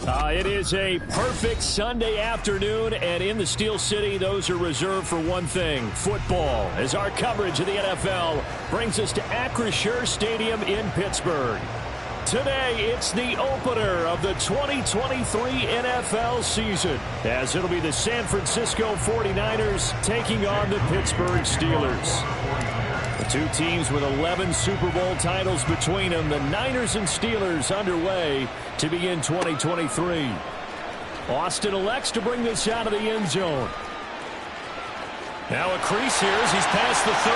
It is a perfect Sunday afternoon, and in the Steel City, those are reserved for one thing, football, as our coverage of the NFL brings us to Acrisure Stadium in Pittsburgh. Today, it's the opener of the 2023 NFL season, as it'll be the San Francisco 49ers taking on the Pittsburgh Steelers. The two teams with 11 Super Bowl titles between them, the Niners and Steelers underway to begin 2023. Austin elects to bring this out of the end zone. Now a crease here as he's past the 30.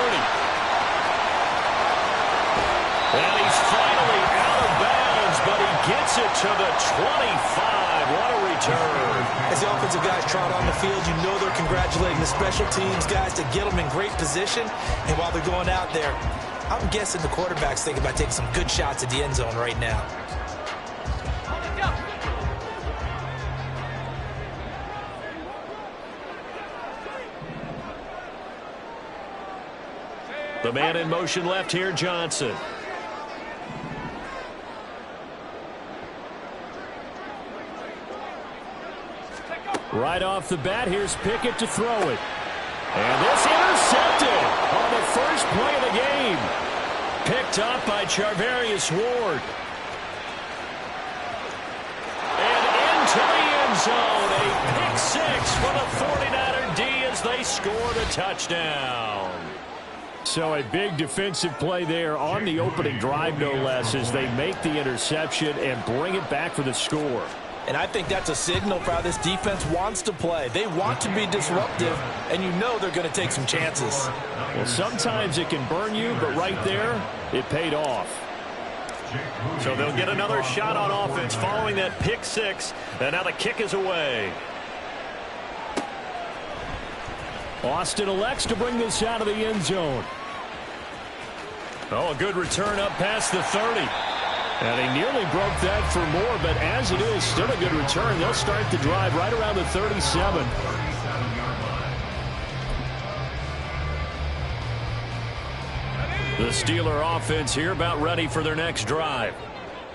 And he's finally out of bounds, but he gets it to the 25. What a return. As the offensive guys trot on the field, you know they're congratulating the special teams guys to get them in great position. And while they're going out there, I'm guessing the quarterback's thinking about taking some good shots at the end zone right now. The man in motion left here, Johnson. Right off the bat, here's Pickett to throw it. And this intercepted on the first play of the game. Picked up by Charvarius Ward. And into the end zone. A pick six for the 49er D as they scored a touchdown. So a big defensive play there on the opening drive, no less, as they make the interception and bring it back for the score. And I think that's a signal for how this defense wants to play. They want to be disruptive, and you know they're going to take some chances. Well, sometimes it can burn you, but right there, it paid off. So they'll get another shot on offense following that pick six, and now the kick is away. Austin elects to bring this out of the end zone. Oh, a good return up past the 30. And he nearly broke that for more, but as it is, still a good return. They'll start the drive right around the 37. The Steeler offense here about ready for their next drive.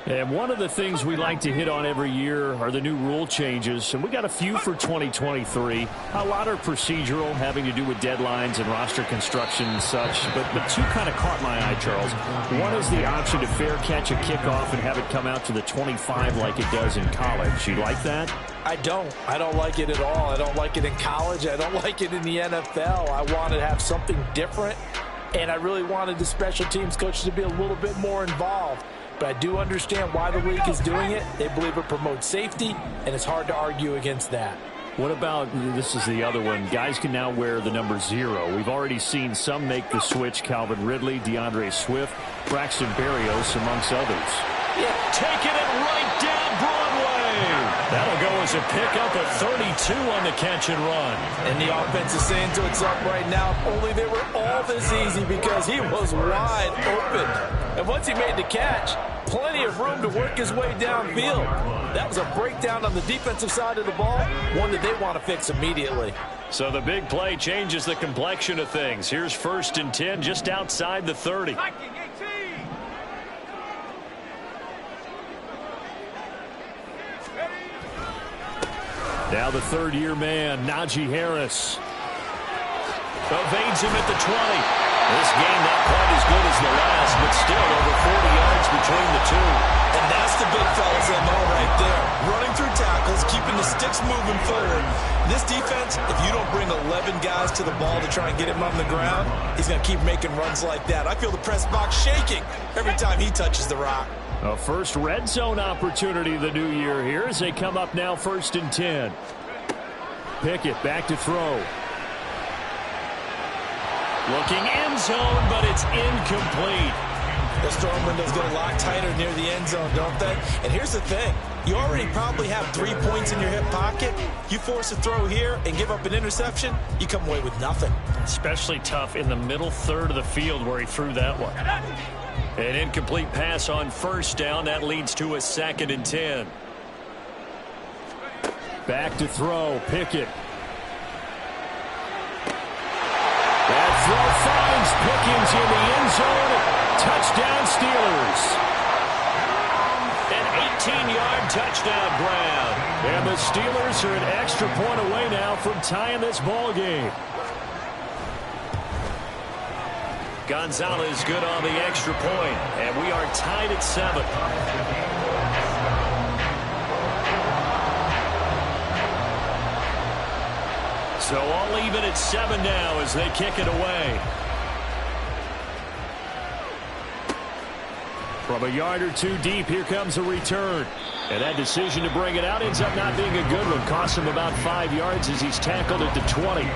And one of the things we like to hit on every year are the new rule changes. And we got a few for 2023. A lot are procedural, having to do with deadlines and roster construction and such. But two kind of caught my eye, Charles. One is the option to fair catch a kickoff and have it come out to the 25 like it does in college. You like that? I don't like it at all. I don't like it in college. I don't like it in the NFL. I want to have something different. And I really wanted the special teams coaches to be a little bit more involved. But I do understand why the league is doing it. They believe it promotes safety, and it's hard to argue against that. What about, this is the other one, guys can now wear the number 0. We've already seen some make the switch, Calvin Ridley, DeAndre Swift, Braxton Berrios, amongst others. Yeah, taking it right down Broadway. That'll go as a pickup at 32 on the catch and run. And the offense is saying to itself right now, if only they were all this easy, because he was wide open. And once he made the catch, plenty of room to work his way downfield. That was a breakdown on the defensive side of the ball, one that they want to fix immediately. So the big play changes the complexion of things. Here's 1st and 10 just outside the 30. Now the third-year man, Najee Harris. Evades him at the 20. This game not quite as good as the last, but still over 40 yards between the two. And that's the big fellas I know right there. Running through tackles, keeping the sticks moving forward. This defense, if you don't bring 11 guys to the ball to try and get him on the ground, he's going to keep making runs like that. I feel the press box shaking every time he touches the rock. A first red zone opportunity the new year here as they come up now 1st and 10. Pickett back to throw. Looking end zone, but it's incomplete. The storm windows get a lot tighter near the end zone, don't they? And here's the thing. You already probably have 3 points in your hip pocket. You force a throw here and give up an interception, you come away with nothing. Especially tough in the middle third of the field where he threw that one. An incomplete pass on 1st down. That leads to a 2nd and 10. Back to throw. Pickett. That throw finds Pickens in the end zone. Touchdown Steelers. An 18-yard touchdown grab. And the Steelers are an extra point away now from tying this ball game. Gonzalez good on the extra point, and we are tied at 7. So all even at 7 now as they kick it away. From a yard or two deep, here comes a return. And that decision to bring it out ends up not being a good one. Costs him about 5 yards as he's tackled at the 20.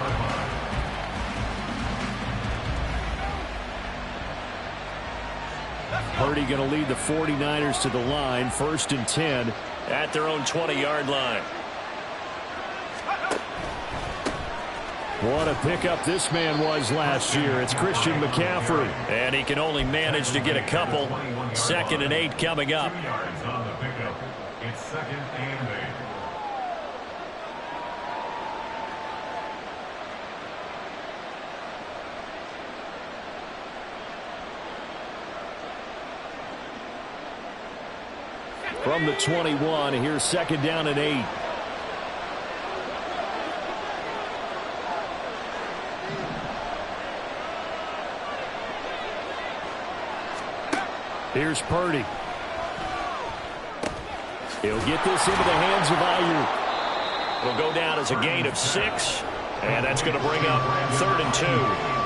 Purdy going to lead the 49ers to the line. 1st and 10 at their own 20-yard line. What a pickup this man was last year. It's Christian McCaffrey. And he can only manage to get a couple. 2nd and 8 coming up. It's 2nd and 8. From the 21, here's 2nd down and 8. Here's Purdy. He'll get this into the hands of Ayuk. It'll go down as a gain of 6. And that's going to bring up 3rd and 2.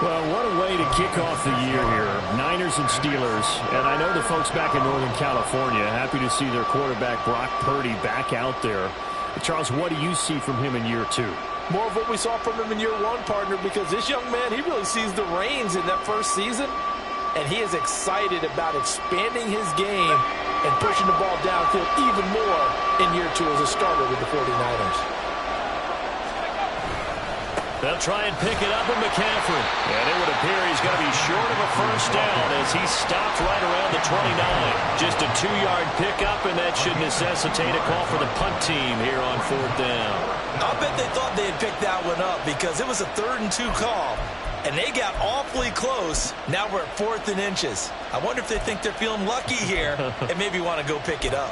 Well, what a way to kick off the year here. Niners and Steelers. And I know the folks back in Northern California happy to see their quarterback Brock Purdy back out there. Charles, what do you see from him in year 2? More of what we saw from him in year 1, partner, because this young man, he really sees the reins in that first season. And he is excited about expanding his game and pushing the ball downfield even more in year 2 as a starter with the 49ers. They'll try and pick it up with McCaffrey. And it would appear he's going to be short of a first down as he stopped right around the 29. Just a 2-yard pickup, and that should necessitate a call for the punt team here on 4th down. I'll bet they thought they had picked that one up because it was a 3rd and 2 call. And they got awfully close. Now we're at 4th and inches. I wonder if they think they're feeling lucky here and maybe want to go pick it up.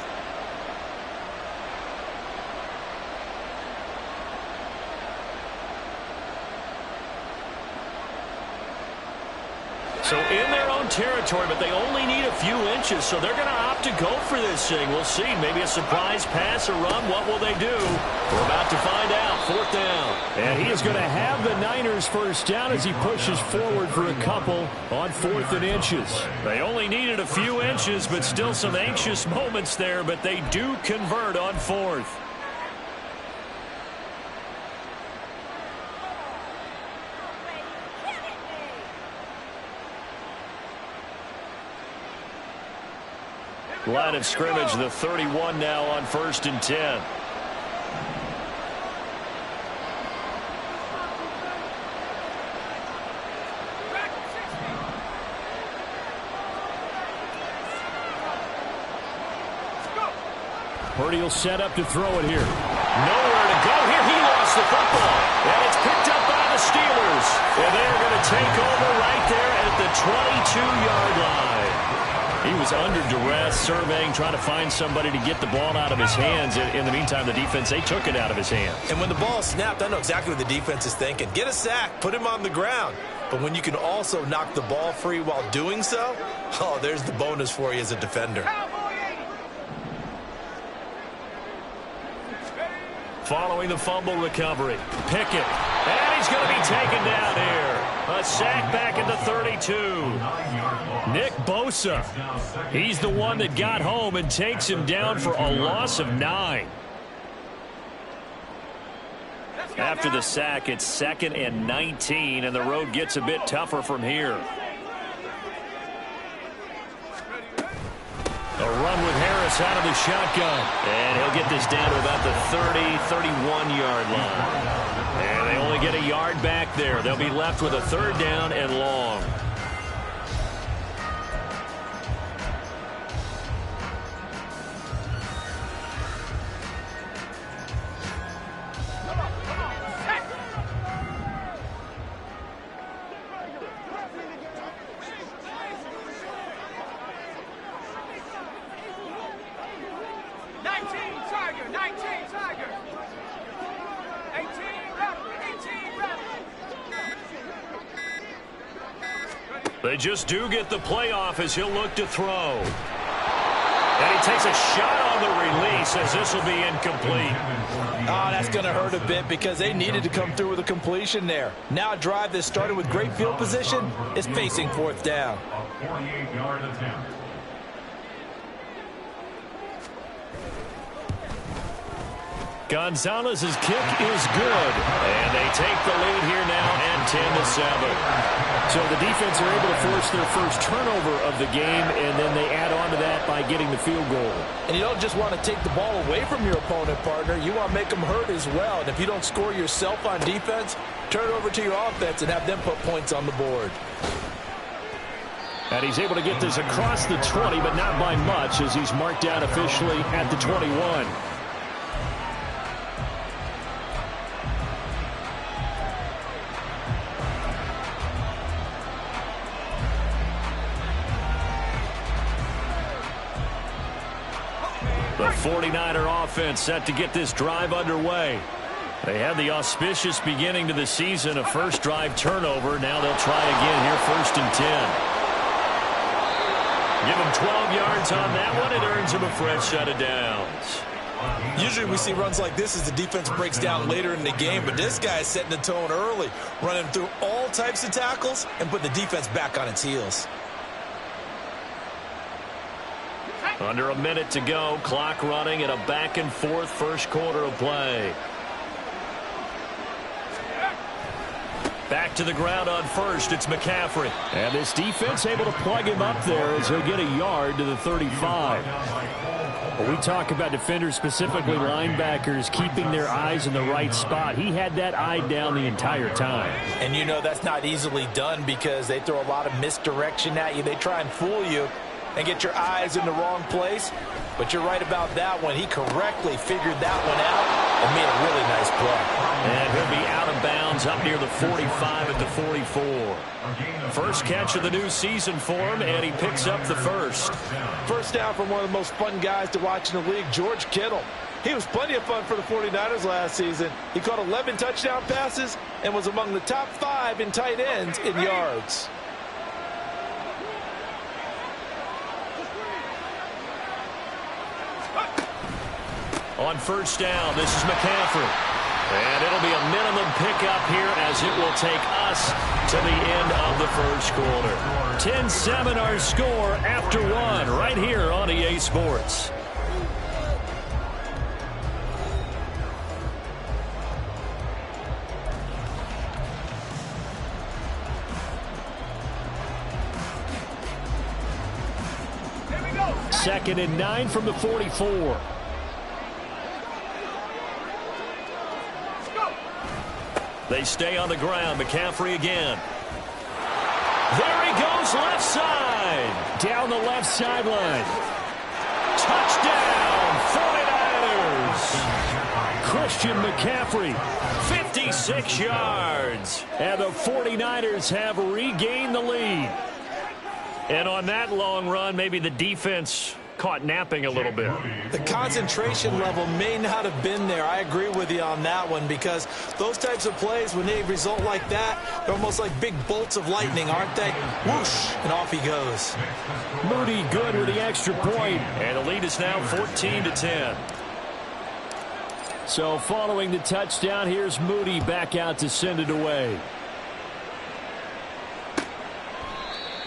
So in their own territory, but they only need a few inches, so they're going to opt to go for this thing. We'll see. Maybe a surprise pass or run. What will they do? We're about to find out. 4th down. And he is going to have the Niners first down as he pushes forward for a couple on 4th and inches. They only needed a few inches, but still some anxious moments there, but they do convert on 4th. Line of scrimmage, the 31 now on 1st and 10. Purdy will set up to throw it here. Nowhere to go here. He lost the football. And it's picked up by the Steelers. And they're going to take over right there at the 22-yard line. He was under duress, surveying, trying to find somebody to get the ball out of his hands. In the meantime, the defense, they took it out of his hands. And when the ball snapped, I know exactly what the defense is thinking. Get a sack, put him on the ground. But when you can also knock the ball free while doing so, oh, there's the bonus for you as a defender. Following the fumble recovery, Pickett. And he's going to be taken down here. A sack back at the 32. Nick Bosa. He's the one that got home and takes him down for a loss of 9. After the sack, it's 2nd and 19, and the road gets a bit tougher from here. A run with Harris out of the shotgun. And he'll get this down to about the 30-31-yard line. And they only get a yard back there. They'll be left with a 3rd down and long. They just do get the playoff as he'll look to throw. And he takes a shot on the release as this will be incomplete. Oh, that's going to hurt a bit because they needed to come through with a completion there. Now a drive that started with great field position is facing fourth down. A 48-yard attempt. Gonzalez's kick is good, and they take the lead here now at 10-7. So the defense are able to force their first turnover of the game, and then they add on to that by getting the field goal. And you don't just want to take the ball away from your opponent, partner. You want to make them hurt as well. And if you don't score yourself on defense, turn it over to your offense and have them put points on the board. And he's able to get this across the 20, but not by much, as he's marked out officially at the 21. The 49er offense set to get this drive underway. They had the auspicious beginning to the season, a first drive turnover. Now they'll try again here, 1st and 10. Give them 12 yards on that one. It earns them a fresh set of downs. Usually we see runs like this as the defense breaks down later in the game, but this guy is setting the tone early, running through all types of tackles and put the defense back on its heels. Under a minute to go, clock running, and a back-and-forth first quarter of play. Back to the ground on first, it's McCaffrey. And this defense able to plug him up there as he'll get a yard to the 35. Well, we talk about defenders, specifically linebackers, keeping their eyes in the right spot. He had that eye down the entire time. And you know that's not easily done because they throw a lot of misdirection at you. They try and fool you and get your eyes in the wrong place. But you're right about that one. He correctly figured that one out and made a really nice play. And he'll be out of bounds up near the 45 at the 44. First catch of the new season for him, and he picks up the first. First down from one of the most fun guys to watch in the league, George Kittle. He was plenty of fun for the 49ers last season. He caught 11 touchdown passes and was among the top 5 in tight ends in yards. On first down, this is McCaffrey. And it'll be a minimum pickup here as it will take us to the end of the first quarter. 10-7 our score after one right here on EA Sports. Second and 9 from the 44. They stay on the ground. McCaffrey again. There he goes, left side. Down the left sideline. Touchdown, 49ers. Christian McCaffrey, 56 yards. And the 49ers have regained the lead. And on that long run, maybe the defense caught napping a little bit. The concentration level may not have been there. I agree with you on that one because those types of plays, when they result like that, they're almost like big bolts of lightning, aren't they? Whoosh, and off he goes. Moody good with the extra point. And the lead is now 14-10. So following the touchdown, here's Moody back out to send it away.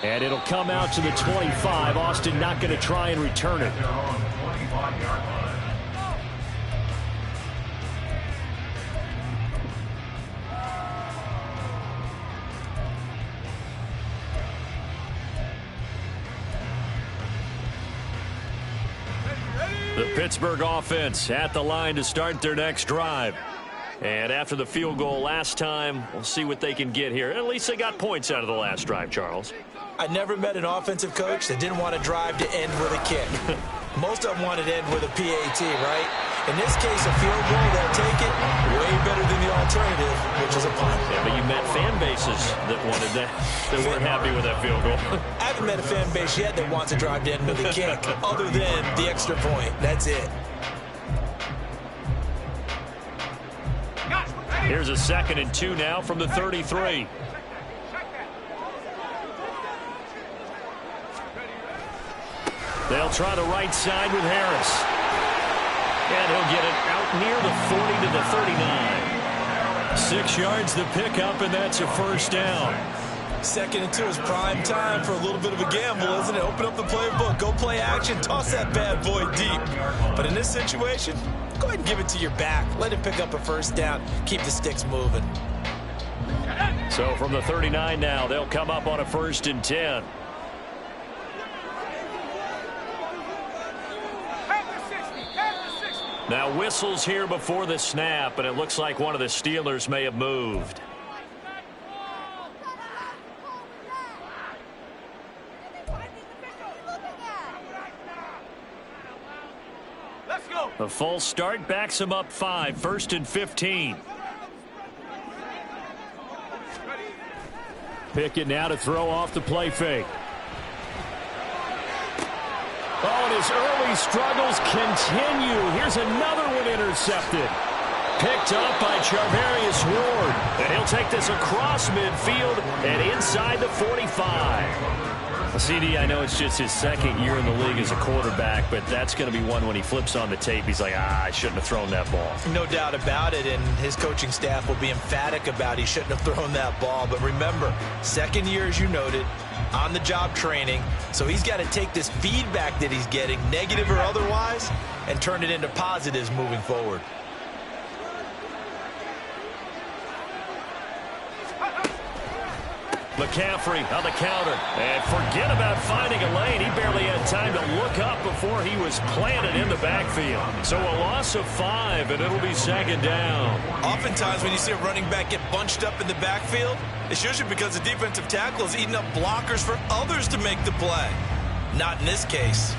And it'll come out to the 25. Austin not going to try and return it. The Pittsburgh offense at the line to start their next drive. And after the field goal last time, we'll see what they can get here. At least they got points out of the last drive, Charles. I never met an offensive coach that didn't want to drive to end with a kick. Most of them wanted to end with a PAT, right? In this case, a field goal, they'll take it way better than the alternative, which is a punt. Yeah, but you met fan bases that wanted that, that weren't happy with that field goal. I haven't met a fan base yet that wants to drive to end with a kick, other than the extra point. That's it. Here's a 2nd and 2 now from the 33. They'll try the right side with Harris. And he'll get it out near the 40 to the 39. 6 yards the pickup, and that's a first down. Second and 2 is prime time for a little bit of a gamble, isn't it? Open up the playbook, go play action, toss that bad boy deep. But in this situation, go ahead and give it to your back. Let him pick up a first down. Keep the sticks moving. So from the 39 now, they'll come up on a 1st and 10. Now whistles here before the snap, and it looks like one of the Steelers may have moved. A false start backs him up 5, 1st and 15. Pickett now to throw off the play fake. Oh, and his early struggles continue. Here's another one intercepted. Picked up by Charvarius Ward. And he'll take this across midfield and inside the 45. CD, I know it's just his 2nd year in the league as a quarterback, but that's going to be one when he flips on the tape. He's like, I shouldn't have thrown that ball. No doubt about it, and his coaching staff will be emphatic about he shouldn't have thrown that ball. But remember, 2nd year, as you noted, on-the-job training. So he's got to take this feedback that he's getting, negative or otherwise, and turn it into positives moving forward. McCaffrey on the counter. And forget about finding a lane. He barely had time to look up before he was planted in the backfield. So a loss of 5, and it'll be 2nd down. Oftentimes when you see a running back get bunched up in the backfield, it's usually because the defensive tackle is eating up blockers for others to make the play. Not in this case.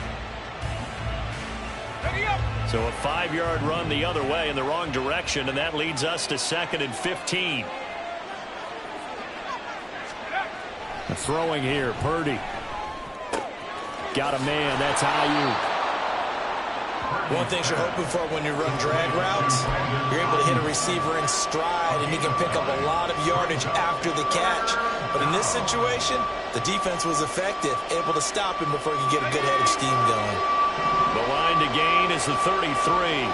So a 5-yard run the other way in the wrong direction, and that leads us to 2nd and 15. Throwing here, Purdy. Got a man, that's Ayuk. One thing you're hoping for when you run drag routes, you're able to hit a receiver in stride, and he can pick up a lot of yardage after the catch. But in this situation, the defense was effective, able to stop him before he could get a good head of steam going. The line to gain is the 33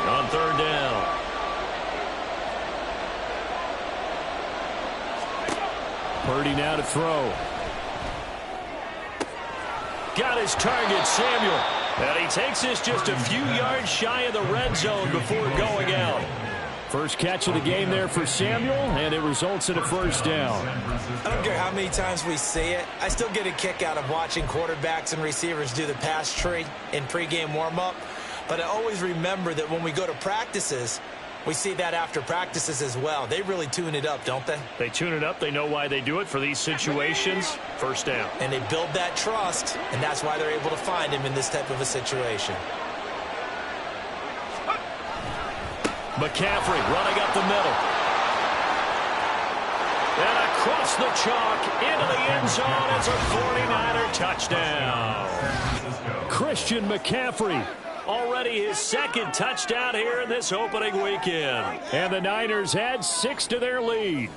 on 3rd down. Purdy now to throw. Got his target, Samuel. And he takes this just a few yards shy of the red zone before going out. First catch of the game there for Samuel, and it results in a 1st down. I don't care how many times we see it. I still get a kick out of watching quarterbacks and receivers do the pass tree in pregame warm-up. But I always remember that when we go to practices, we see that after practices as well. They really tune it up, don't they? They tune it up. They know why they do it for these situations. 1st down. And they build that trust, and that's why they're able to find him in this type of a situation. McCaffrey running up the middle. And across the chalk into the end zone. It's a 49er touchdown. Christian McCaffrey. Already his 2nd touchdown here in this opening weekend. And the Niners add 6 to their lead.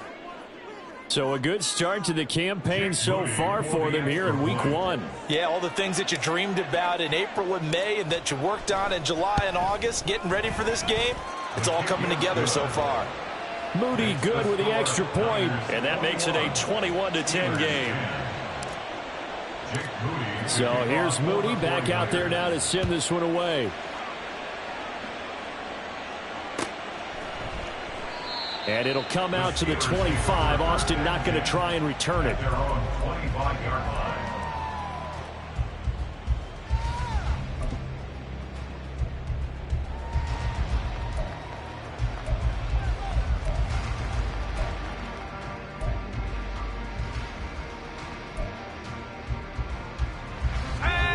So a good start to the campaign so far for them here in week 1. Yeah, all the things that you dreamed about in April and May and that you worked on in July and August, getting ready for this game, it's all coming together so far. Moody good with the extra point, and that makes it a 21-10 game. So here's Moody back out there now to send this one away. And it'll come out to the 25. Austin not going to try and return it.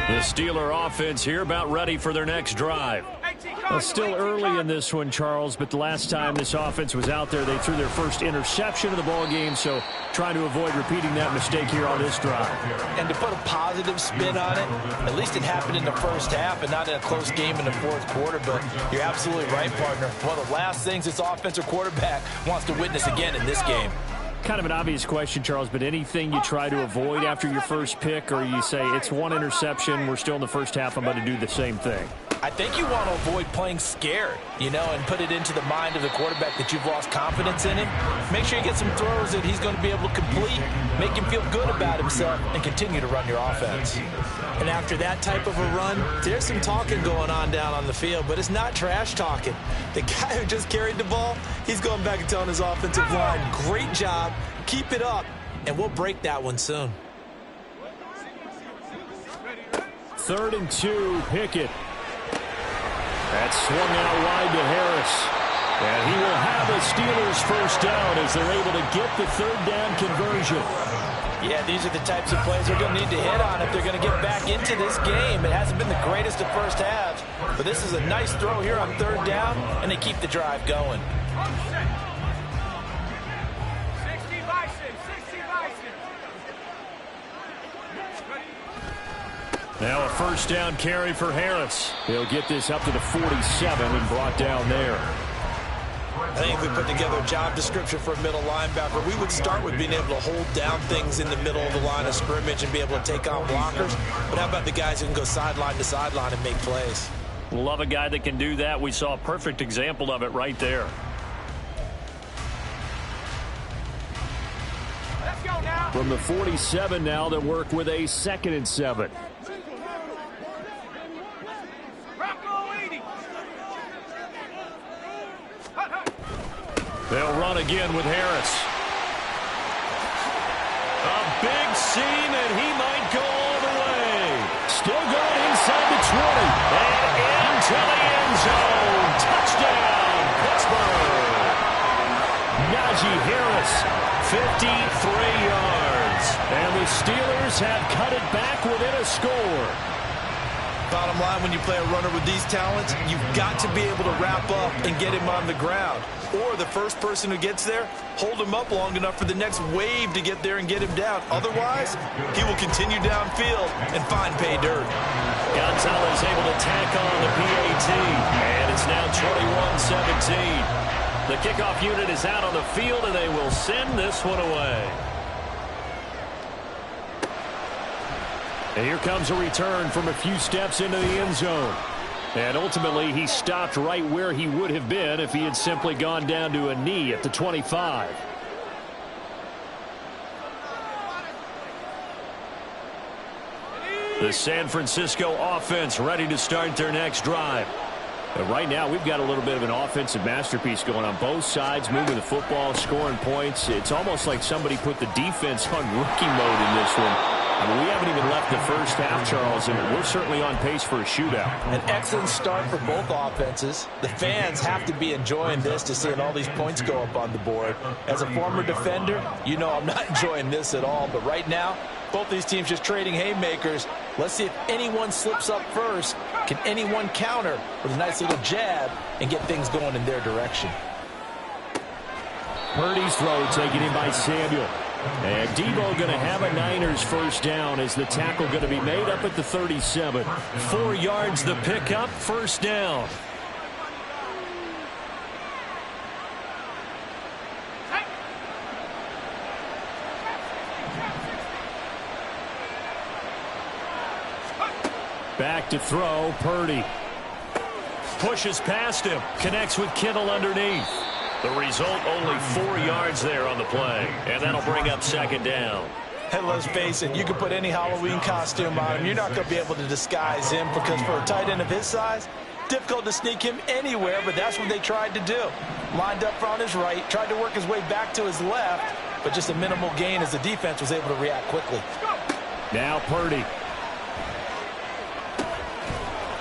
The Steeler offense here about ready for their next drive. Well, still early in this one, Charles, but the last time this offense was out there, they threw their first interception of the ball game, so trying to avoid repeating that mistake here on this drive. And to put a positive spin on it, at least it happened in the first half and not in a close game in the 4th quarter, but you're absolutely right, partner. One of the last things this offensive quarterback wants to witness again in this game. Kind of an obvious question, Charles, but anything you try to avoid after your first pick, or you say it's one interception, we're still in the first half, I'm going to do the same thing? I think you want to avoid playing scared, and put it into the mind of the quarterback that you've lost confidence in him. Make sure you get some throws that he's going to be able to complete, make him feel good about himself, and continue to run your offense. And after that type of a run, there's some talking going on down on the field, but it's not trash talking. The guy who just carried the ball, he's going back and telling his offensive line, great job, keep it up, and we'll break that one soon. 3rd and 2, Pickett. That's swung out wide to Harris. And he will have the Steelers first down as they're able to get the 3rd down conversion. Yeah, these are the types of plays they're going to need to hit on if they're going to get back into this game. It hasn't been the greatest of first halves, but this is a nice throw here on 3rd down, and they keep the drive going. Now a first down carry for Harris. He'll get this up to the 47 and brought down there. I think if we put together a job description for a middle linebacker, we would start with being able to hold down things in the middle of the line of scrimmage and be able to take on blockers. But how about the guys who can go sideline to sideline and make plays? Love a guy that can do that. We saw a perfect example of it right there. Let's go now. From the 47 now, they work with a 2nd and 7. They'll run again with Harris. A big seam, and he might go all the way. Still going inside the 20. And into the end zone. Touchdown, Pittsburgh. Najee Harris, 53 yards. And the Steelers have cut it back within a score. Bottom line, when you play a runner with these talents, you've got to be able to wrap up and get him on the ground. Or the first person who gets there, hold him up long enough for the next wave to get there and get him down. Otherwise, he will continue downfield and find pay dirt. Gonzalez able to tack on the PAT, and it's now 21-17. The kickoff unit is out on the field, and they will send this one away. And here comes a return from a few steps into the end zone. And ultimately, he stopped right where he would have been if he had simply gone down to a knee at the 25. The San Francisco offense ready to start their next drive. And right now, we've got a little bit of an offensive masterpiece going on both sides, moving the football, scoring points. It's almost like somebody put the defense on rookie mode in this one. I mean, we haven't even left the first half, Charles, and we're certainly on pace for a shootout. An excellent start for both offenses. The fans have to be enjoying this to seeing all these points go up on the board. As a former defender, I'm not enjoying this at all. But right now, both these teams just trading haymakers. Let's see if anyone slips up first. Can anyone counter with a nice little jab and get things going in their direction? Purdy's throw taken in by Samuel. And Debo going to have a Niners first down as the tackle going to be made up at the 37. 4 yards the pickup, first down. Back to throw, Purdy. Pushes past him, connects with Kittle underneath. The result, only 4 yards there on the play, and that'll bring up second down. And let's face it, you can put any Halloween costume on him. You're not going to be able to disguise him because for a tight end of his size, difficult to sneak him anywhere, but that's what they tried to do. Lined up on his right, tried to work his way back to his left, but just a minimal gain as the defense was able to react quickly. Now Purdy.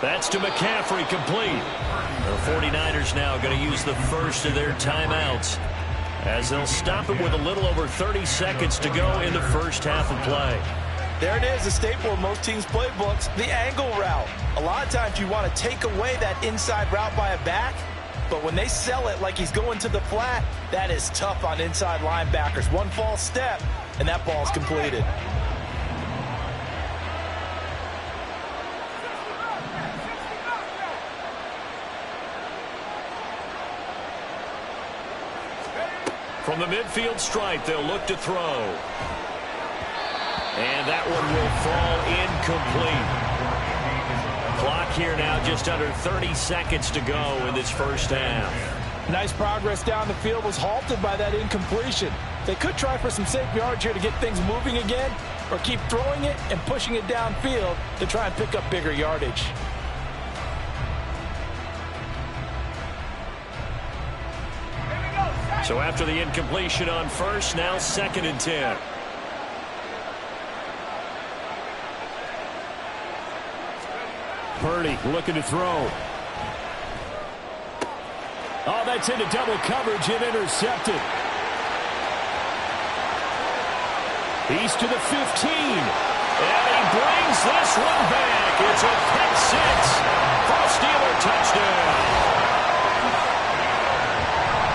That's to McCaffrey, complete. The 49ers now going to use the first of their timeouts as they'll stop it with a little over 30 seconds to go in the first half of play. There it is, a staple of most teams' playbooks, the angle route. A lot of times you want to take away that inside route by a back, but when they sell it like he's going to the flat, that is tough on inside linebackers. One false step, and that ball's completed. From From the midfield stripe, they'll look to throw. And that one will fall incomplete. Clock here now, just under 30 seconds to go in this first half. Nice progress down the field was halted by that incompletion. They could try for some safe yards here to get things moving again, or keep throwing it and pushing it downfield to try and pick up bigger yardage. So after the incompletion on first, now 2nd and 10. Purdy looking to throw. Oh, that's into double coverage and intercepted. He's to the 15. And he brings this one back. It's a pick six for a Steeler touchdown.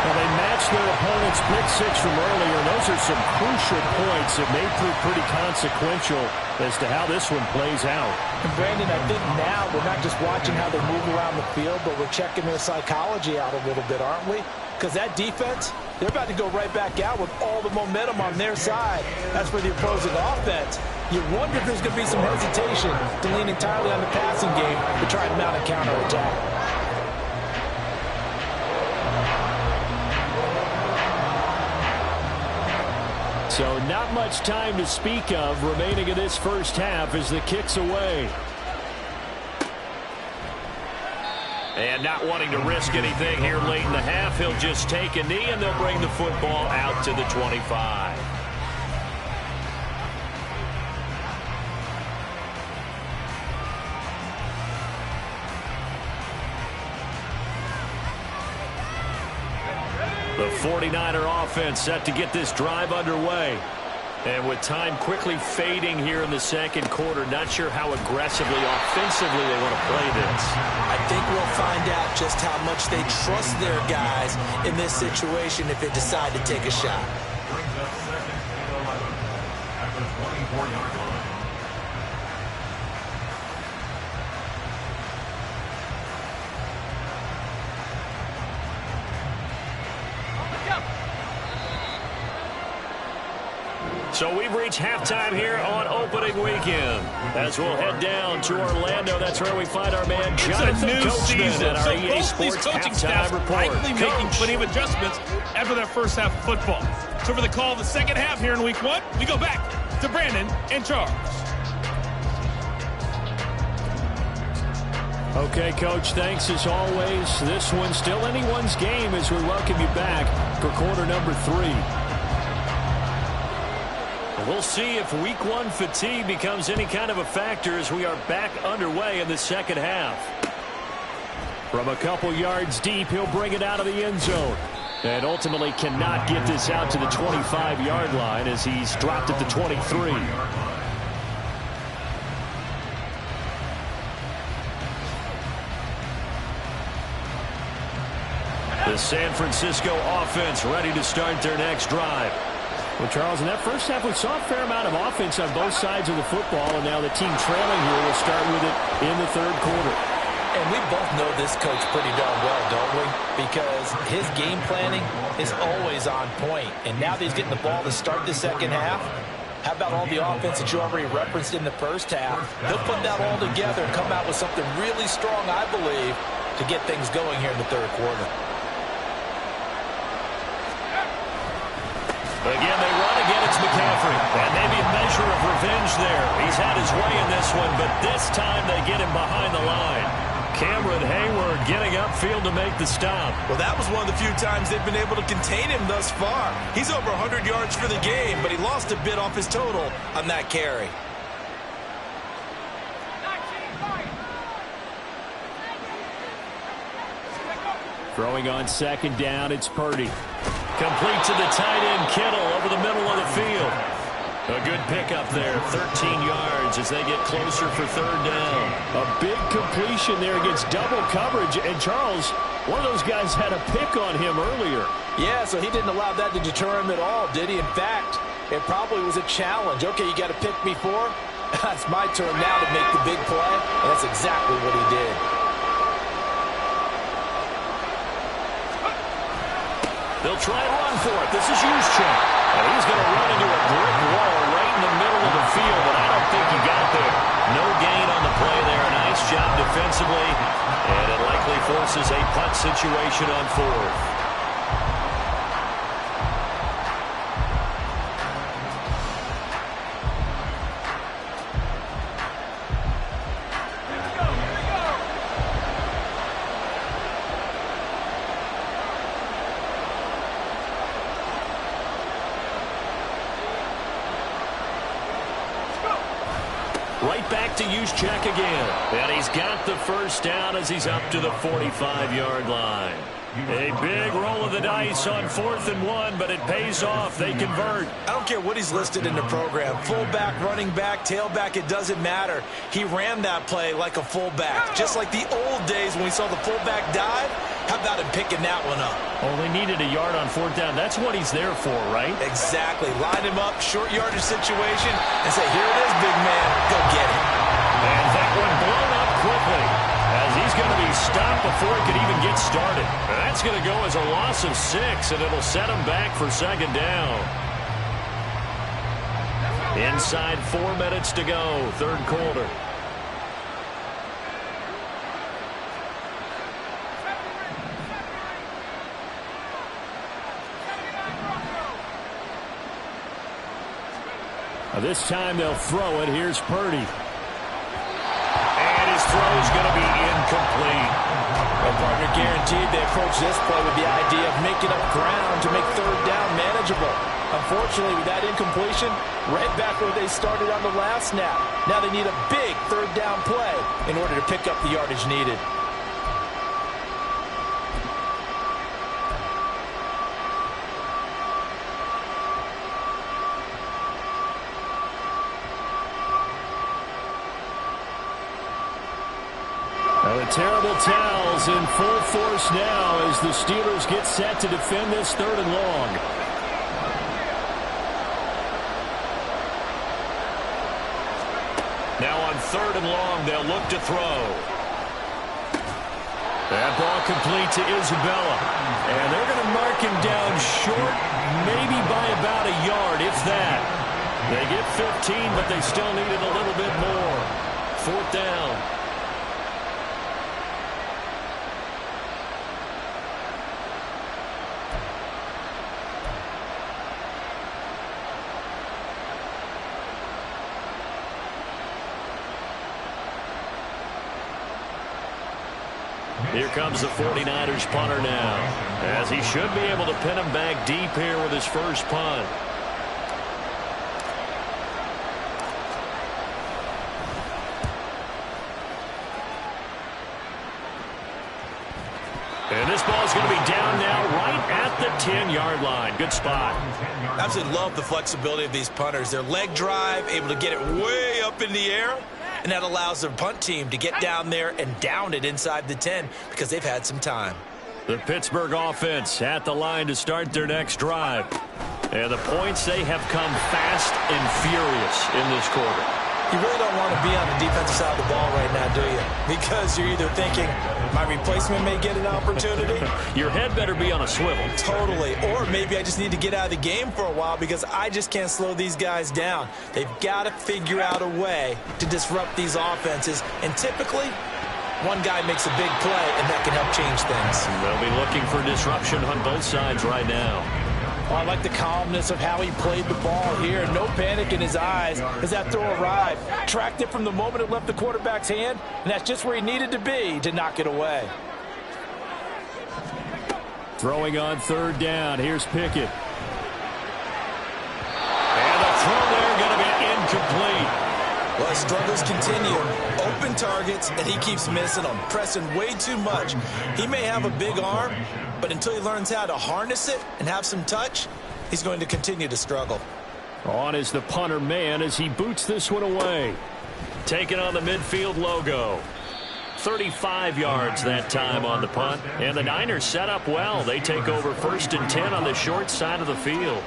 Well, they matched their opponent's pick six from earlier, and those are some crucial points that may prove pretty consequential as to how this one plays out. And Brandon, I think now we're not just watching how they move around the field, but we're checking their psychology out a little bit, aren't we? Because that defense, they're about to go right back out with all the momentum on their side. As for the opposing offense, you wonder if there's going to be some hesitation to lean entirely on the passing game to try and mount a counterattack. So not much time to speak of remaining in this first half as the kick's away. And not wanting to risk anything here late in the half, he'll just take a knee and they'll bring the football out to the 25. The 49er offense set to get this drive underway. And with time quickly fading here in the second quarter, not sure how aggressively, offensively they want to play this. I think we'll find out just how much they trust their guys in this situation if they decide to take a shot. Brings us 2nd and 11 at the 24-yard line. So we've reached halftime here on opening weekend. As we'll head down to Orlando, that's where we find our man Jonathan Coachman at our EA Sports halftime report. Likely making plenty of adjustments after that first half of football. So for the call of the second half here in week one, we go back to Brandon and Charles. Okay, Coach, thanks as always. This one's still anyone's game as we welcome you back for quarter number 3. We'll see if week one fatigue becomes any kind of a factor as we are back underway in the second half. From a couple yards deep, he'll bring it out of the end zone. And ultimately cannot get this out to the 25-yard line as he's dropped at the 23. The San Francisco offense ready to start their next drive. Well, Charles, in that first half, we saw a fair amount of offense on both sides of the football, and now the team trailing here will start with it in the third quarter. And we both know this coach pretty darn well, don't we? Because his game planning is always on point. And now that he's getting the ball to start the second half, how about all the offense that you already referenced in the first half? He'll put that all together and come out with something really strong, I believe, to get things going here in the third quarter. Again, they run again. It's McCaffrey. And maybe a measure of revenge there. He's had his way in this one, but this time they get him behind the line. Cameron Hayward getting upfield to make the stop. Well, that was one of the few times they've been able to contain him thus far. He's over 100 yards for the game, but he lost a bit off his total on that carry. Throwing on second down, it's Purdy. Complete to the tight end, Kittle, over the middle of the field. A good pickup there, 13 yards as they get closer for third down. A big completion there against double coverage. And Charles, one of those guys had a pick on him earlier. Yeah, so he didn't allow that to deter him at all, did he? In fact, it probably was a challenge. Okay, you got to pick me for? That's my turn now to make the big play. And that's exactly what he did. They'll try and run for it. This is Juszczyk. And he's going to run into a brick wall right in the middle of the field, but I don't think he got there. No gain on the play there. Nice job defensively, and it likely forces a punt situation on fourth. Right back to Juszczyk again. And he's got the first down as he's up to the 45-yard line. A big roll of the dice on 4th and 1, but it pays off. They convert. I don't care what he's listed in the program. Fullback, running back, tailback, it doesn't matter. He ran that play like a fullback. Just like the old days when we saw the fullback dive. How about him picking that one up? Only needed a yard on 4th down. That's what he's there for, right? Exactly. Line him up, short yardage situation, and say, here it is, big man. Go get it. And that one blown up quickly as he's going to be stopped before he could even get started. That's going to go as a loss of 6, and it'll set him back for 2nd down. Inside 4 minutes to go, 3rd quarter. This time they'll throw it. Here's Purdy. And his throw is going to be incomplete. Well, partner, guaranteed they approach this play with the idea of making up ground to make 3rd down manageable. Unfortunately, with that incompletion, right back where they started on the last snap. Now they need a big 3rd down play in order to pick up the yardage needed. The terrible towels in full force now as the Steelers get set to defend this 3rd and long. Now on 3rd and long, they'll look to throw. That ball complete to Isabella. And they're going to mark him down short, maybe by about a yard, if that. They get 15, but they still needed a little bit more. 4th down. Here comes the 49ers punter now, as he should be able to pin him back deep here with his first punt. And this ball is going to be down now right at the 10-yard line. Good spot. I absolutely love the flexibility of these punters. Their leg drive, able to get it way up in the air. And that allows their punt team to get down there and down it inside the 10 because they've had some time. The Pittsburgh offense at the line to start their next drive. And the points, they have come fast and furious in this quarter. You really don't want to be on the defensive side of the ball right now, do you? Because you're either thinking, my replacement may get an opportunity. Your head better be on a swivel. Totally. Or maybe I just need to get out of the game for a while because I just can't slow these guys down. They've got to figure out a way to disrupt these offenses. And typically, one guy makes a big play, and that can help change things. They'll be looking for disruption on both sides right now. Oh, I like the calmness of how he played the ball here. No panic in his eyes as that throw arrived. Tracked it from the moment it left the quarterback's hand, and that's just where he needed to be to knock it away. Throwing on 3rd down. Here's Pickett. And the throw there going to be incomplete. Well, his struggles continue. Open targets, and he keeps missing them, pressing way too much. He may have a big arm, but until he learns how to harness it and have some touch, he's going to continue to struggle. On is the punter man as he boots this one away. Taking on the midfield logo. 35 yards that time on the punt. And the Niners set up well. They take over 1st and 10 on the short side of the field.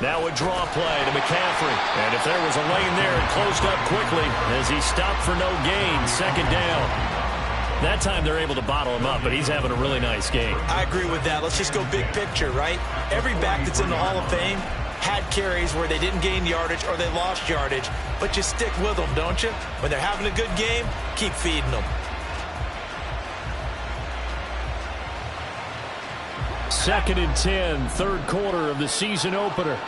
Now a draw play to McCaffrey. And if there was a lane there, it closed up quickly as he stopped for no gain. Second down. That time they're able to bottle him up, but he's having a really nice game. I agree with that. Let's just go big picture, right? Every back that's in the Hall of Fame had carries where they didn't gain yardage or they lost yardage, but you stick with them, don't you? When they're having a good game, keep feeding them. Second and 10, third quarter of the season opener.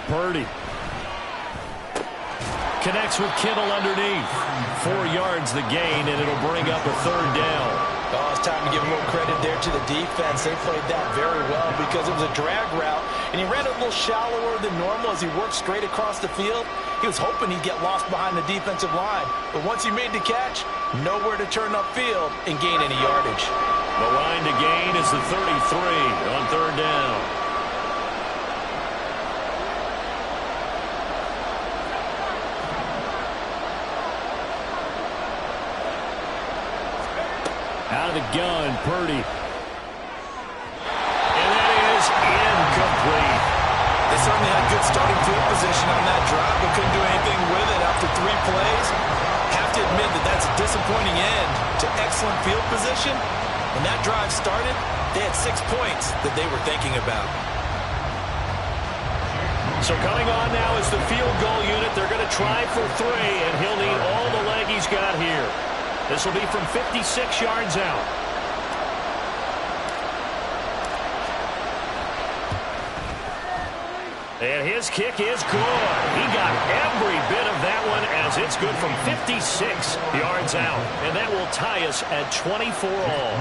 Purdy connects with Kittle underneath. 4 yards the gain, and it'll bring up a third down. Oh, it's time to give a little credit there to the defense. They played that very well because it was a drag route, and he ran a little shallower than normal as he worked straight across the field. He was hoping he'd get lost behind the defensive line, but once he made the catch, nowhere to turn upfield and gain any yardage. The line to gain is the 33 on third down. Out of the gun, Purdy. And that is incomplete. They certainly had good starting field position on that drive, but couldn't do anything with it after 3 plays. Have to admit that that's a disappointing end to excellent field position. When that drive started, they had 6 points that they were thinking about. So coming on now is the field goal unit. They're going to try for 3, and he'll need all the leg he's got here. This will be from 56 yards out. And his kick is good. He got every bit of that one as it's good from 56 yards out. And that will tie us at 24 all.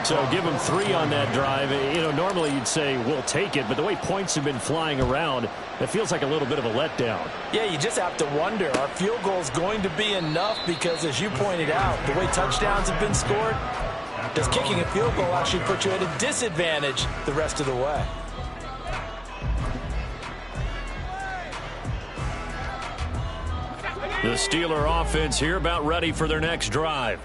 So give him 3 on that drive. You know, normally you'd say we'll take it, but the way points have been flying around, it feels like a little bit of a letdown. Yeah, you just have to wonder, are field goals going to be enough? Because as you pointed out, the way touchdowns have been scored, does kicking a field goal actually put you at a disadvantage the rest of the way? The Steeler offense here about ready for their next drive.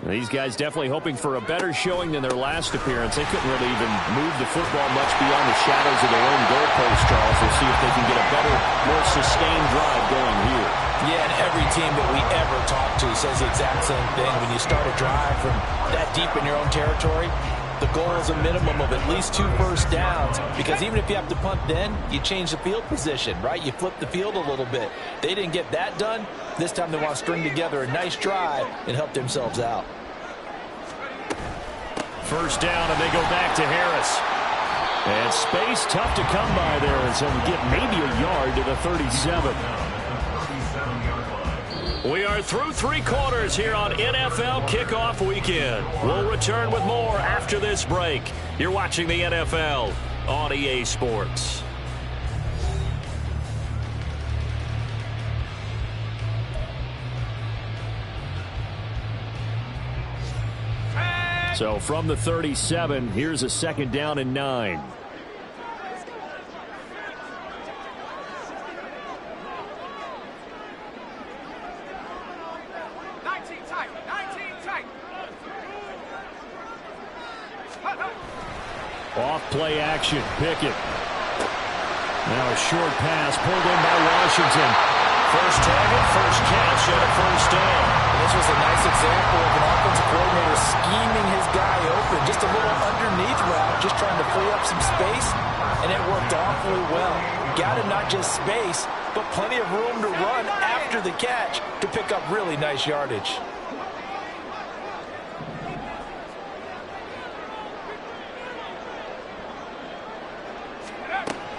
These guys definitely hoping for a better showing than their last appearance. They couldn't really even move the football much beyond the shadows of their own goalpost, Charles. We'll see if they can get a better, more sustained drive going here. Yeah, and every team that we ever talk to says the exact same thing. When you start a drive from that deep in your own territory, the goal is a minimum of at least 2 first downs, because even if you have to punt then, you change the field position, right? You flip the field a little bit. They didn't get that done. This time they want to string together a nice drive and help themselves out. First down, and they go back to Harris. And space tough to come by there, and so we get maybe a yard to the 37. We are through 3 quarters here on NFL Kickoff Weekend. We'll return with more after this break. You're watching the NFL on EA Sports. So from the 37, here's a second down and 9. Off play action, Pickett. Now a short pass pulled in by Washington. First target, first catch, and a first down. This was a nice example of an offensive coordinator scheming his guy open. Just a little underneath route, just trying to free up some space, and it worked awfully well. Got him not just space, but plenty of room to run after the catch to pick up really nice yardage.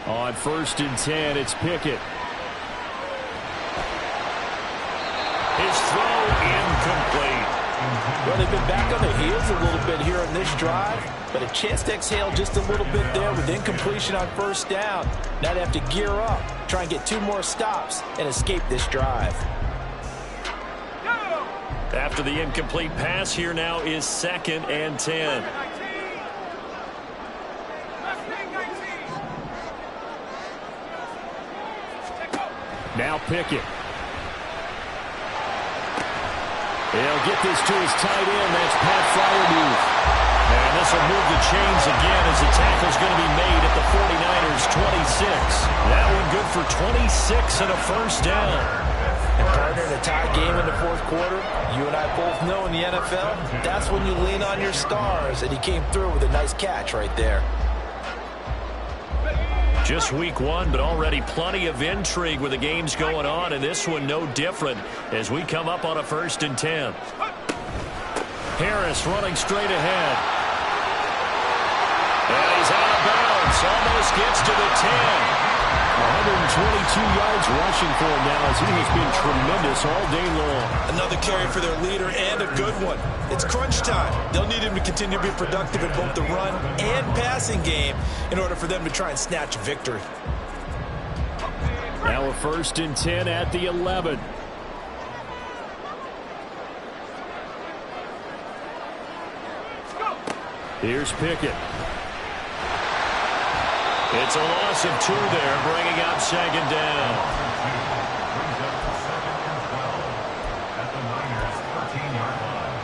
On first and 10, it's Pickett. His throw incomplete. Well, they've been back on their heels a little bit here in this drive, but a chance to exhale just a little bit there with incompletion on first down. Now they have to gear up, try and get 2 more stops, and escape this drive. After the incomplete pass, here now is second and 10. Now Pickett. He'll get this to his tight end. That's Pat Fryermuth. And this will move the chains again as the tackle's going to be made at the 49ers 26. That one good for 26 and a first down. And partner, in a tie game in the fourth quarter, you and I both know in the NFL, that's when you lean on your stars. And he came through with a nice catch right there. Just week one, but already plenty of intrigue with the games going on, and this one no different as we come up on a 1st and 10. Harris running straight ahead. And he's out of bounds. Almost gets to the 10. 122 yards rushing for him now as he has been tremendous all day long. Another carry for their leader and a good one. It's crunch time. They'll need him to continue to be productive in both the run and passing game in order for them to try and snatch a victory. Now a 1st and 10 at the 11. Here's Pickett. It's a loss of 2 there, bringing up 2nd down. Brings up 2nd and 12 at the Niners' 13-yard line.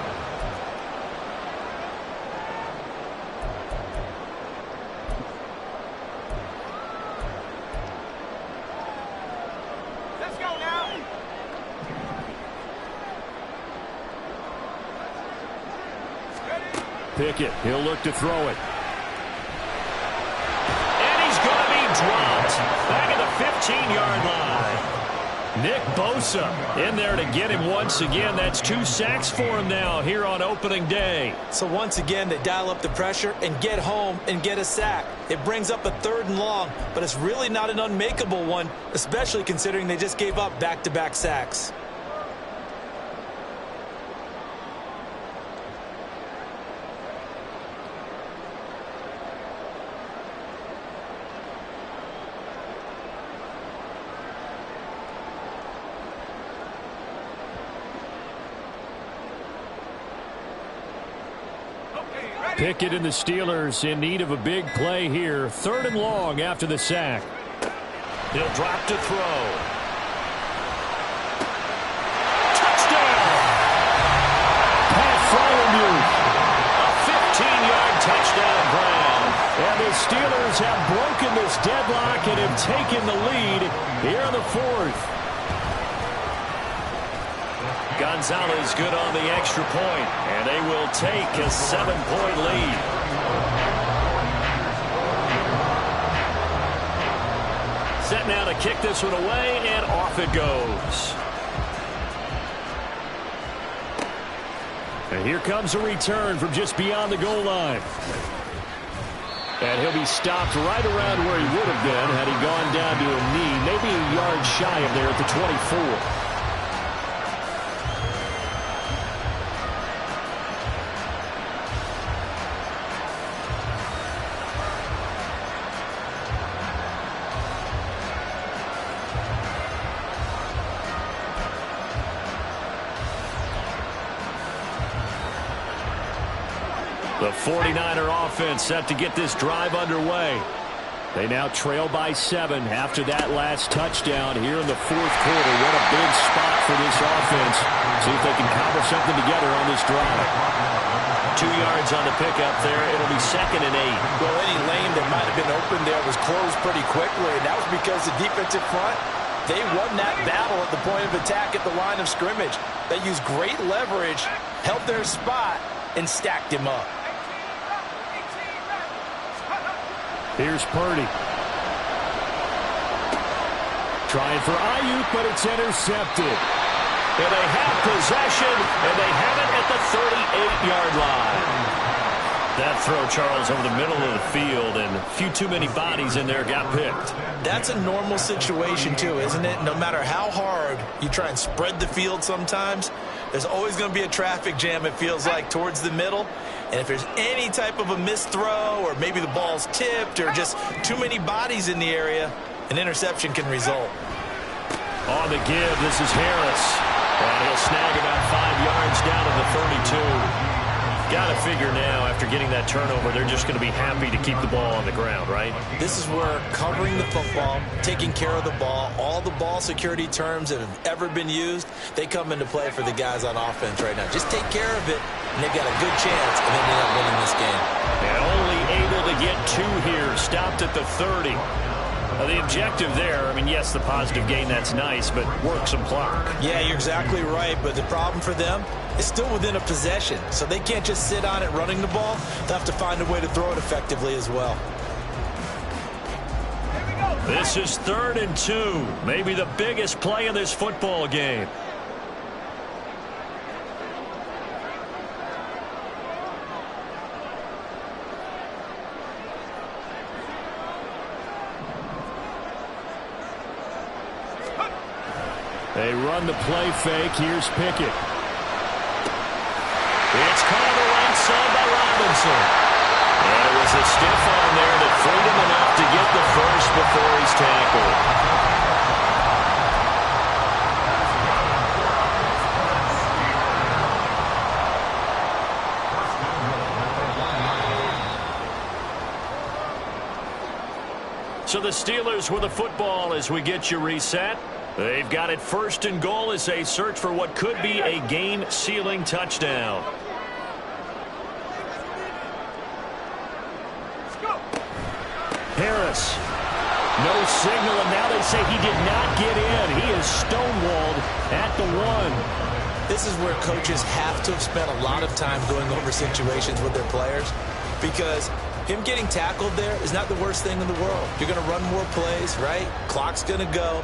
Let's go now. Pickett, he'll look to throw it. Dropped back at the 15-yard line. Nick Bosa in there to get him once again. That's 2 sacks for him now here on opening day. So once again, they dial up the pressure and get home and get a sack. It brings up a 3rd and long, but it's really not an unmakeable one, especially considering they just gave up back-to-back sacks. Pickett and the Steelers in need of a big play here. 3rd and long after the sack. He'll drop to throw. Touchdown! Pat Fryermuth. A 15-yard touchdown grab. And the Steelers have broken this deadlock and have taken the lead here in the 4th. Gonzalez good on the extra point, and they will take a 7-point lead. Set now to kick this one away, and off it goes. And here comes a return from just beyond the goal line. And he'll be stopped right around where he would have been had he gone down to a knee, maybe a yard shy of there at the 24. The 49er offense set to get this drive underway. They now trail by 7 after that last touchdown here in the 4th quarter. What a big spot for this offense. See if they can cobble something together on this drive. 2 yards on the pickup there. It'll be 2nd and 8. Well, any lane that might have been open there was closed pretty quickly, and that was because the defensive front, they won that battle at the point of attack at the line of scrimmage. They used great leverage, held their spot, and stacked him up. Here's Purdy. Trying for Ayuk, but it's intercepted. And they have possession, and they have it at the 38-yard line. That throw, Charles, over the middle of the field, and a few too many bodies in there got picked. That's a normal situation, too, isn't it? No matter how hard you try and spread the field sometimes, there's always going to be a traffic jam, it feels like, towards the middle. And if there's any type of a missed throw or maybe the ball's tipped or just too many bodies in the area, an interception can result. On the give, this is Harris. And he'll snag about 5 yards down to the 32. got to figure now, after getting that turnover, they're just going to be happy to keep the ball on the ground, right? This is where covering the football, taking care of the ball, all the ball security terms that have ever been used, they come into play for the guys on offense right now. Just take care of it, and they've got a good chance of ending up winning this game. And only able to get 2 here, stopped at the 30. The objective there, I mean, yes, the positive gain, that's nice, but work some clock. Yeah, you're exactly right, but the problem for them is still within a possession, so they can't just sit on it running the ball. They'll have to find a way to throw it effectively as well. This is 3rd and 2, maybe the biggest play in this football game. They run the play fake. Here's Pickett. It's caught on the right side by Robinson. And it was a stiff arm there that freed him enough to get the first before he's tackled. So the Steelers with the football as we get you reset. They've got it 1st and goal as they search for what could be a game-sealing touchdown. Harris. No signal, and now they say he did not get in. He is stonewalled at the 1. This is where coaches have to have spent a lot of time going over situations with their players, because him getting tackled there is not the worst thing in the world. You're going to run more plays, right? Clock's going to go.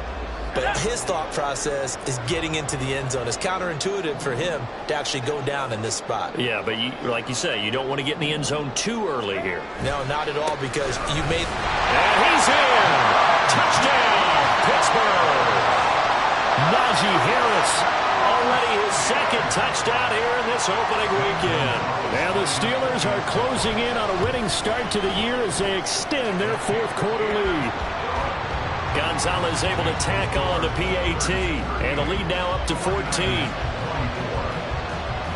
But his thought process is getting into the end zone. It's counterintuitive for him to actually go down in this spot. Yeah, but like you say, you don't want to get in the end zone too early here. No, not at all, because you made... And he's in! Touchdown, Pittsburgh! Najee Harris, already his 2nd touchdown here in this opening weekend. Now the Steelers are closing in on a winning start to the year as they extend their 4th quarter lead. Gonzalez able to tack on to PAT, and the lead now up to 14.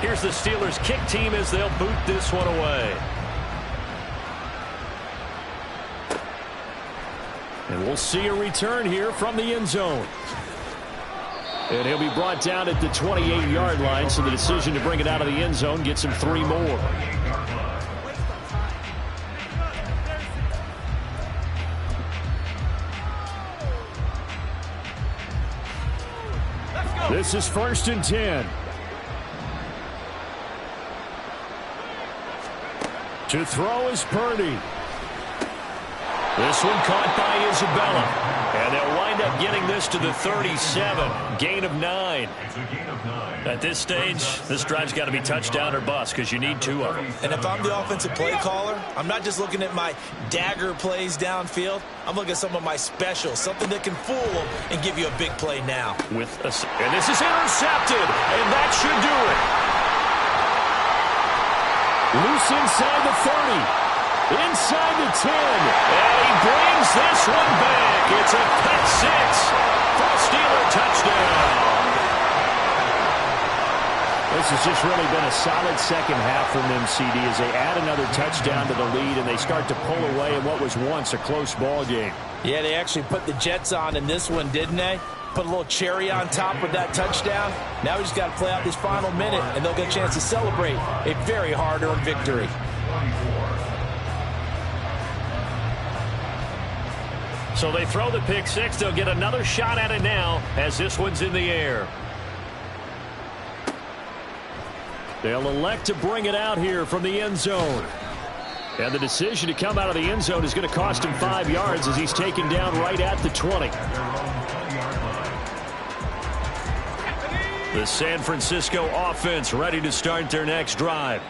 Here's the Steelers kick team as they'll boot this one away. And we'll see a return here from the end zone. And he'll be brought down at the 28-yard line, so the decision to bring it out of the end zone gets him 3 more. This is 1st and 10. To throw is Purdy. This one caught by Isabella. And they'll wind up getting this to the 37. Gain of 9. At this stage, this drive's got to be touchdown or bust because you need 2 of them. And if I'm the offensive play caller, I'm not just looking at my dagger plays downfield. I'm looking at some of my specials, something that can fool them and give you a big play now. And this is intercepted, and that should do it. Loose inside the 30. Inside the 10. And he brings this one back. It's a pick 6 for a Steeler touchdown. This has just really been a solid second half from them, CD, as they add another touchdown to the lead and they start to pull away in what was once a close ball game. Yeah, they actually put the Jets on in this one, didn't they? Put a little cherry on top with that touchdown. Now we just got to play out this final minute, and they'll get a chance to celebrate a very hard-earned victory. So they throw the pick 6. They'll get another shot at it now as this one's in the air. They'll elect to bring it out here from the end zone. And the decision to come out of the end zone is going to cost him 5 yards as he's taken down right at the 20. The San Francisco offense ready to start their next drive.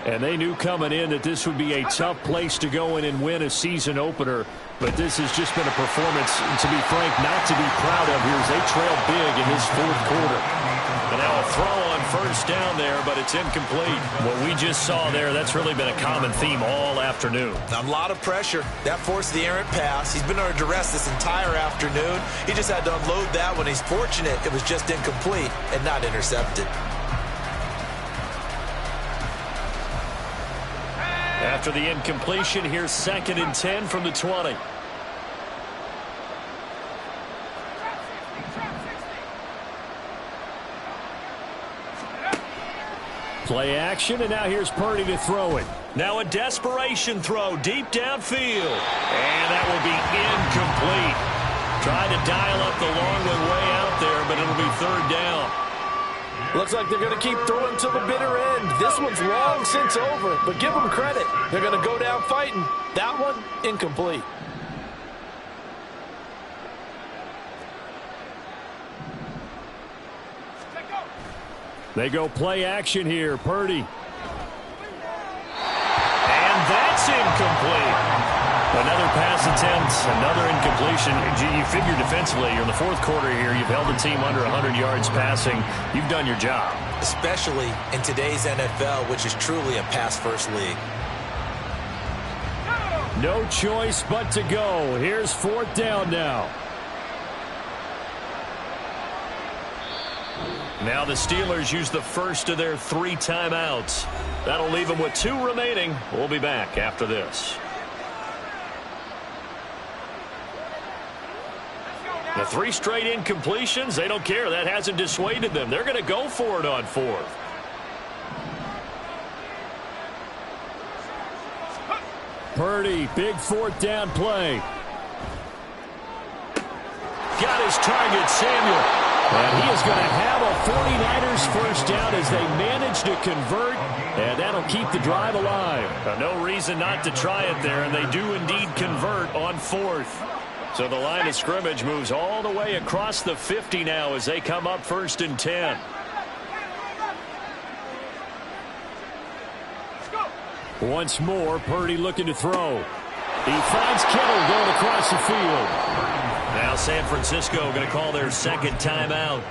And they knew coming in that this would be a tough place to go in and win a season opener. But this has just been a performance, to be frank, not to be proud of here as they trail big in this 4th quarter. And now a throw on 1st down there, but it's incomplete. What we just saw there, that's really been a common theme all afternoon. A lot of pressure. That forced the errant pass. He's been under duress this entire afternoon. He just had to unload that one. He's fortunate it was just incomplete and not intercepted. After the incompletion, here's 2nd and 10 from the 20. Play action, and now here's Purdy to throw it. Now a desperation throw deep downfield. And that will be incomplete. Tried to dial up the long way out there, but it'll be 3rd down. Looks like they're going to keep throwing to the bitter end. This one's long since over, but give them credit. They're going to go down fighting. That one, incomplete. They go play action here. Purdy. And that's incomplete. Another pass attempt, another incompletion. You figure defensively, you're in the 4th quarter here. You've held the team under 100 yards passing. You've done your job. Especially in today's NFL, which is truly a pass-first league. No choice but to go. Here's 4th down now. Now the Steelers use the first of their 3 timeouts. That'll leave them with 2 remaining. We'll be back after this. The 3 straight incompletions, they don't care. That hasn't dissuaded them. They're going to go for it on 4th. Purdy, big 4th down play. Got his target, Samuel. And he is going to have a 49ers first down as they manage to convert, and that'll keep the drive alive. No reason not to try it there, and they do indeed convert on 4th. So the line of scrimmage moves all the way across the 50 now as they come up 1st and 10. Once more, Purdy looking to throw. He finds Kittle going across the field. Now San Francisco going to call their 2nd timeout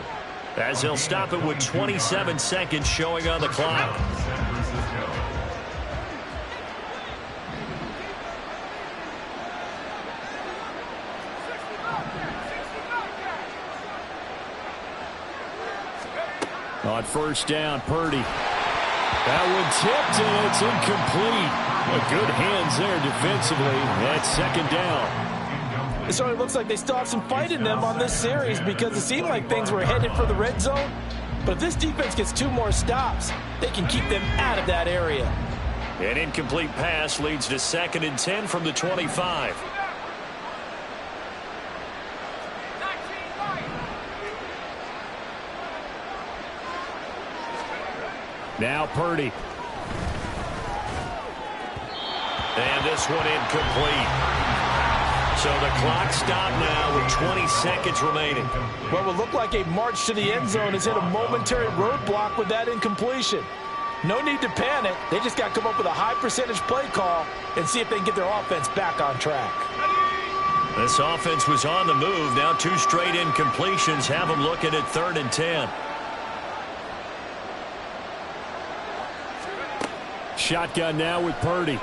as they'll stop it with 27 seconds showing on the clock. On 1st down, Purdy. That one tipped, and it's incomplete. Good hands there defensively. That's 2nd down. So it looks like they still have some fight in them on this series because it seemed like things were headed for the red zone. But if this defense gets 2 more stops, they can keep them out of that area. An incomplete pass leads to 2nd and 10 from the 25. Now Purdy. And this one incomplete. So the clock stopped now with 20 seconds remaining. What would look like a march to the end zone has hit a momentary roadblock with that incompletion. No need to panic. They just got to come up with a high percentage play call and see if they can get their offense back on track. This offense was on the move. Now 2 straight incompletions have them looking at 3rd and 10. Shotgun now with Purdy.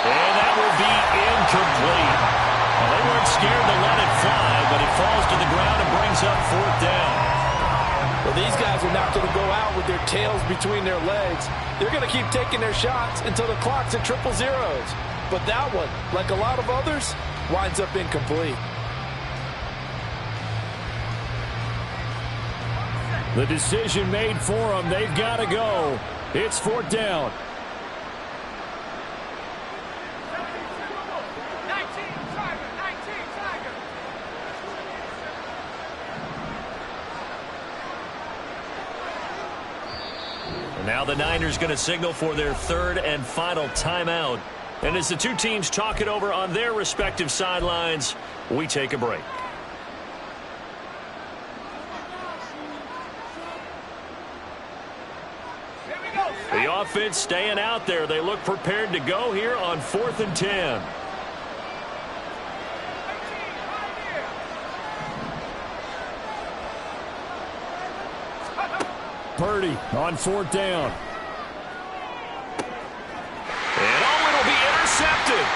And that will be incomplete. Well, they weren't scared to let it fly, but it falls to the ground and brings up 4th down. Well, these guys are not going to go out with their tails between their legs. They're going to keep taking their shots until the clock's at 000. But that one, like a lot of others, winds up incomplete. The decision made for them. They've got to go. It's 4th down. And now the Niners going to signal for their 3rd and final timeout. And as the 2 teams talk it over on their respective sidelines, we take a break. The offense staying out there. They look prepared to go here on 4th and 10. Purdy on 4th down. And it'll be intercepted.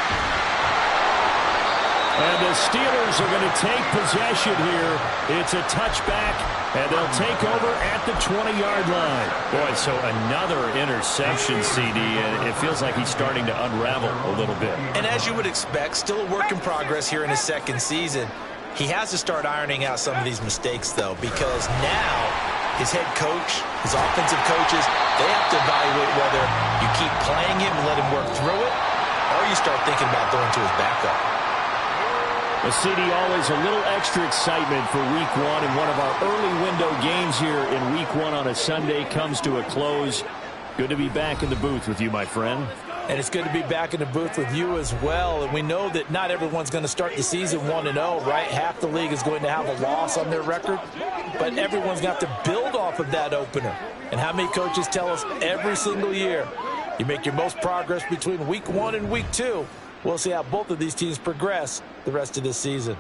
And the the Steelers are going to take possession here. It's a touchback, and they'll take over at the 20-yard line. Boy, so another interception, CD, and it feels like he's starting to unravel a little bit. And as you would expect, still a work in progress here in his second season. He has to start ironing out some of these mistakes, though, because now his head coach, his offensive coaches, they have to evaluate whether you keep playing him and let him work through it, or you start thinking about throwing to his backup. Well, CD, always a little extra excitement for Week 1, and one of our early window games here in Week 1 on a Sunday comes to a close. Good to be back in the booth with you, my friend. And it's good to be back in the booth with you as well. And we know that not everyone's going to start the season 1-0, right? Half the league is going to have a loss on their record. But everyone's got to build off of that opener. And how many coaches tell us every single year, you make your most progress between Week 1 and Week 2. We'll see how both of these teams progress the rest of this season.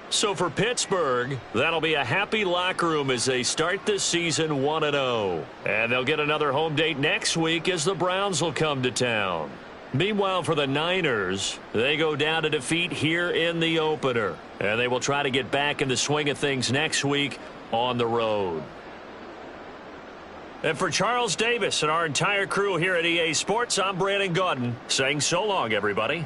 So for Pittsburgh, that'll be a happy locker room as they start this season 1-0. And they'll get another home date next week as the Browns will come to town. Meanwhile, for the Niners, they go down to defeat here in the opener. And they will try to get back in the swing of things next week on the road. And for Charles Davis and our entire crew here at EA Sports, I'm Brandon Gaudin saying so long, everybody.